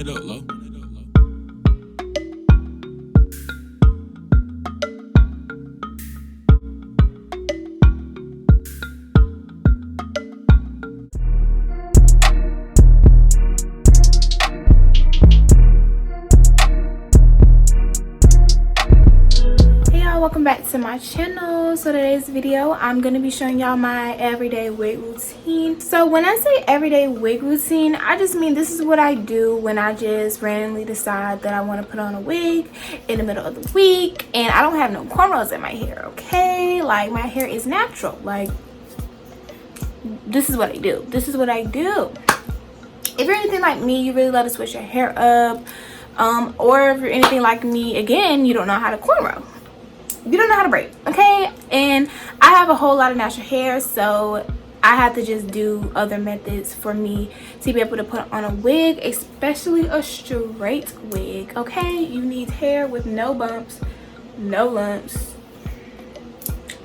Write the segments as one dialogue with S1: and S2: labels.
S1: it up, low.
S2: Welcome back to my channel. So today's video I'm going to be showing y'all my everyday wig routine. So when I say everyday wig routine, I just mean this is what I do when I just randomly decide that I want to put on a wig in the middle of the week and I don't have no cornrows in my hair. Okay, like my hair is natural. Like this is what I do. This is what I do. If you're anything like me, you really love to switch your hair up, or if you're anything like me, again, you don't know how to cornrow. You don't know how to braid, okay? And I have a whole lot of natural hair, so I have to just do other methods for me to be able to put on a wig, especially a straight wig, okay? You need hair with no bumps, no lumps,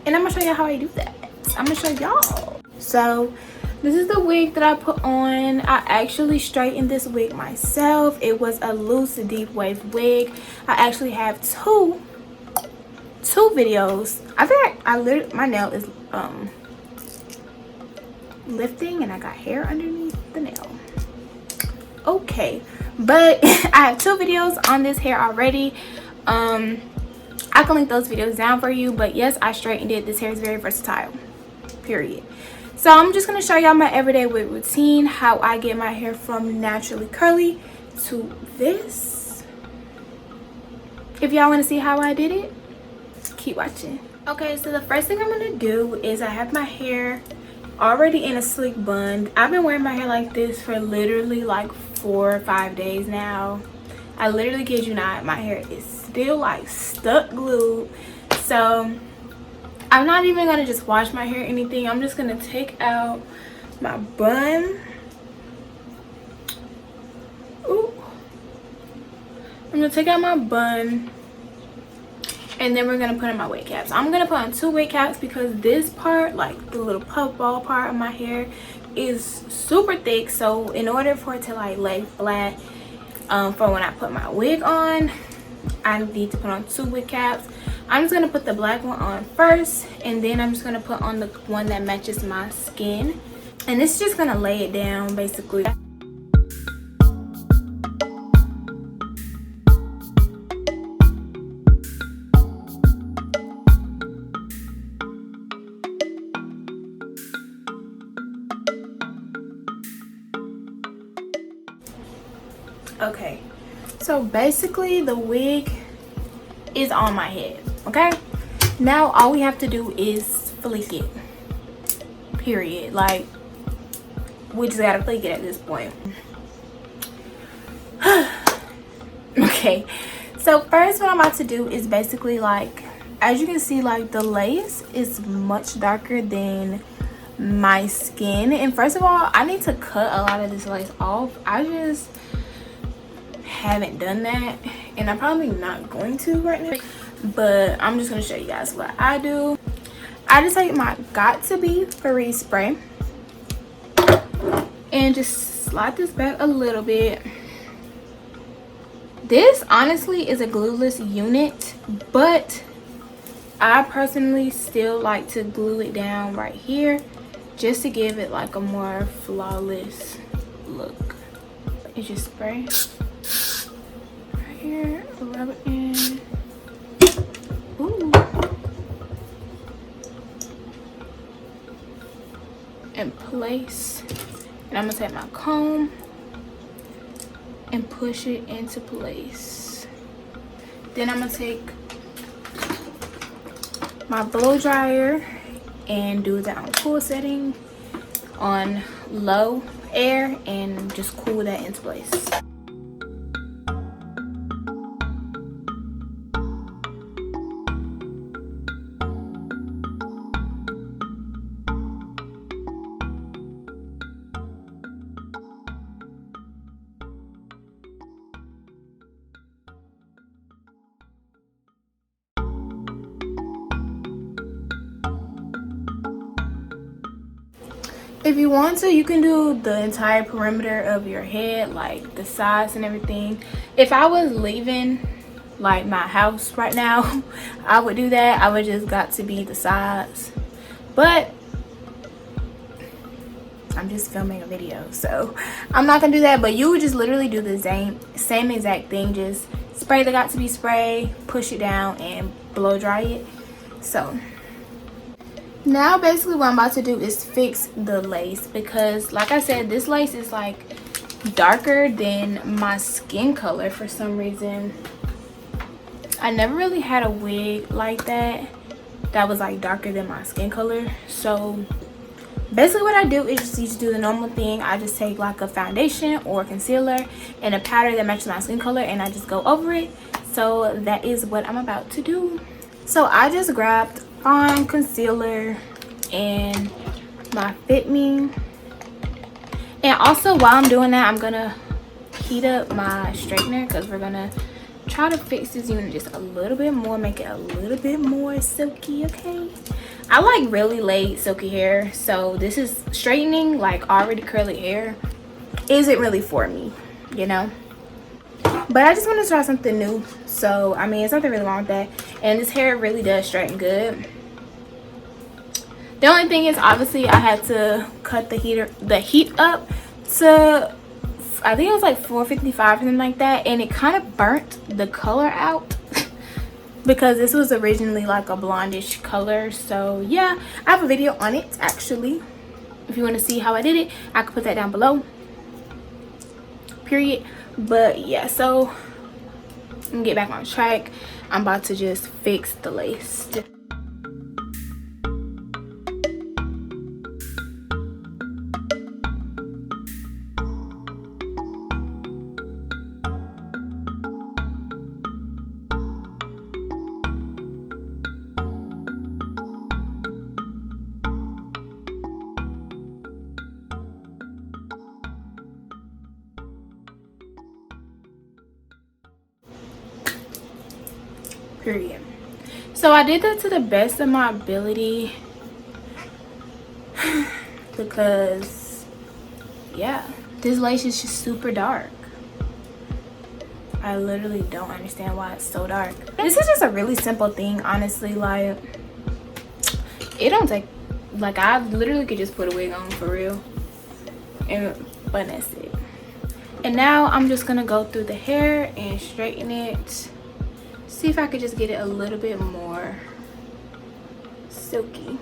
S2: and I'm gonna show you how I do that. I'm gonna show y'all. So this is the wig that I put on. I actually straightened this wig myself. It was a loose deep wave wig. I actually have two videos. I think I literally, my nail is lifting and I got hair underneath the nail. Okay, but I have two videos on this hair already. I can link those videos down for you, but yes, I straightened it. This hair is very versatile, period. So I'm just going to show y'all my everyday wig routine, how I get my hair from naturally curly to this. If y'all want to see how I did it, keep watching. Okay, so the first thing I'm gonna do is I have my hair already in a slick bun. I've been wearing my hair like this for literally like 4 or 5 days now. I literally kid you not, my hair is still like stuck glued. So I'm not even gonna just wash my hair or anything. I'm just gonna take out my bun. Ooh. I'm gonna take out my bun, and then we're gonna put in my wig caps. I'm gonna put on 2 wig caps because this part, like the little puff ball part of my hair, is super thick. So in order for it to like lay flat for when I put my wig on, I need to put on 2 wig caps. I'm just gonna put the black one on first, and then I'm just gonna put on the one that matches my skin, and it's just gonna lay it down basically. Okay, so basically the wig is on my head. Okay, now all we have to do is flick it, period. Like we just gotta flick it at this point. Okay, so first what I'm about to do is basically, like, as you can see, like the lace is much darker than my skin, and first of all I need to cut a lot of this lace off. I just haven't done that, and I'm probably not going to right now, but I'm just going to show you guys what I do. I just take my Got To Be Free spray and just slide this back a little bit. This honestly is a glueless unit, but I personally still like to glue it down right here just to give it like a more flawless look. You just spray here, rub it in. Ooh. And place. And I'm gonna take my comb and push it into place. Then I'm gonna take my blow dryer and do that on cool setting on low air and just cool that into place. If you want to, you can do the entire perimeter of your head, like the sides and everything. If I was leaving like my house right now, I would do that. I would just got to be the sides, but I'm just filming a video, so I'm not gonna do that. But you would just literally do the same exact thing. Just spray the got to be spray, push it down, and blow dry it. So now basically what I'm about to do is fix the lace, because like I said, this lace is like darker than my skin color for some reason. I never really had a wig like that was like darker than my skin color. So basically what I do is just do the normal thing. I just take like a foundation or concealer and a powder that matches my skin color, and I just go over it. So that is what I'm about to do. So I just grabbed concealer and my Fit Me, and also while I'm doing that, I'm gonna heat up my straightener, because we're gonna try to fix this unit just a little bit more, make it a little bit more silky. Okay, I like really laid silky hair, so this is straightening like already curly hair isn't really for me, you know. But I just want to try something new, so I mean, it's nothing really wrong with that, and this hair really does straighten good. The only thing is, obviously I had to cut the heat up to, I think it was like 455 or something like that, and it kind of burnt the color out because this was originally like a blondish color. So yeah, I have a video on it actually. If you want to see how I did it, I could put that down below, period. But yeah, so I'm gonna get back on track. I'm about to just fix the lace. Period. So I did that to the best of my ability because yeah, this lace is just super dark. I literally don't understand why it's so dark. This is just a really simple thing, honestly. Like, it don't take, like, I literally could just put a wig on for real, but that's it. And now I'm just gonna go through the hair and straighten it. See if I could just get it a little bit more silky.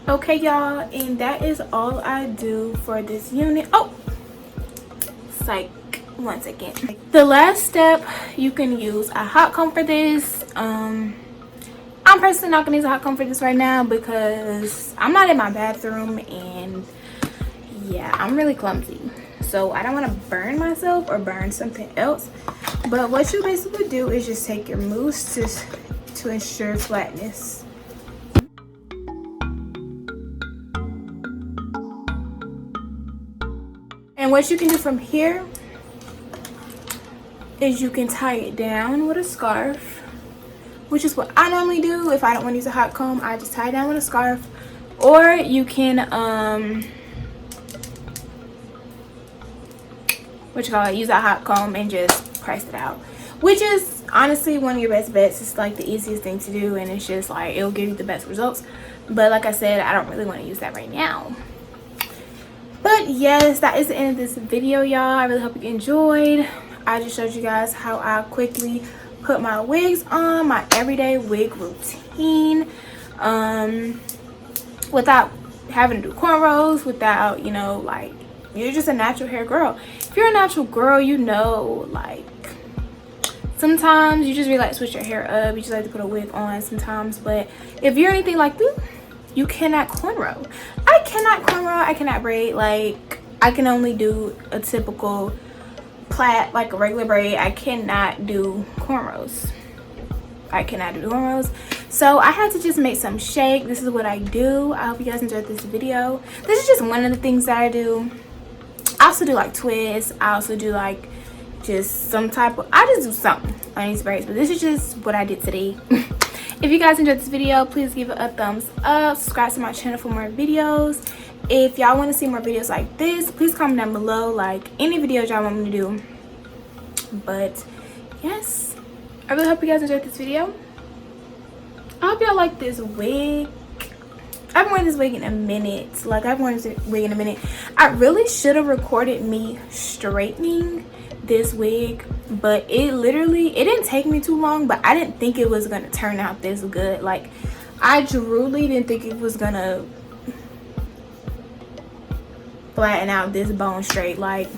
S2: Okay y'all, and that is all I do for this unit. Oh, psych, 1 second. The last step, you can use a hot comb for this. I'm personally not gonna use a hot comb for this right now because I'm not in my bathroom, and yeah, I'm really clumsy, so I don't want to burn myself or burn something else. But what you basically do is just take your mousse to ensure flatness. And what you can do from here is you can tie it down with a scarf, which is what I normally do. If I don't want to use a hot comb, I just tie it down with a scarf. Or you can use a hot comb and just press it out, which is honestly one of your best bets. It's like the easiest thing to do, and it's just like it'll give you the best results. But like I said, I don't really want to use that right now. But yes, that is the end of this video, y'all. I really hope you enjoyed. I just showed you guys how I quickly put my wigs on, my everyday wig routine, without having to do cornrows without, you know, like, you're just a natural hair girl. If you're a natural girl, you know, like, sometimes you just really like to switch your hair up. You just like to put a wig on sometimes. But if you're anything like me, you cannot cornrow. I cannot cornrow. I cannot braid. Like, I can only do a typical plait, like a regular braid. I cannot do cornrows. I cannot do cornrows. So I had to just make some shake. This is what I do. I hope you guys enjoyed this video. This is just one of the things that I do. I also do like twists. I also do like just some type of, I just do something on these braids, but this is just what I did today. If you guys enjoyed this video, please give it a thumbs up, subscribe to my channel for more videos. If y'all want to see more videos like this, please comment down below, like any videos y'all want me to do. But yes, I really hope you guys enjoyed this video. I hope y'all like this wig. I've been wearing this wig in a minute. Like, I've worn this wig in a minute. I really should have recorded me straightening this wig, but it didn't take me too long, but I didn't think it was gonna turn out this good. Like, I truly didn't think it was gonna flatten out this bone straight. Like,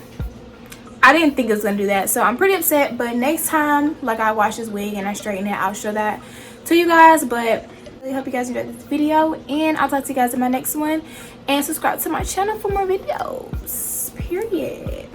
S2: I didn't think it was gonna do that, so I'm pretty upset. But next time, like, I wash this wig and I straighten it, I'll show that to you guys. But I really hope you guys enjoyed this video, and I'll talk to you guys in my next one. And subscribe to my channel for more videos, period.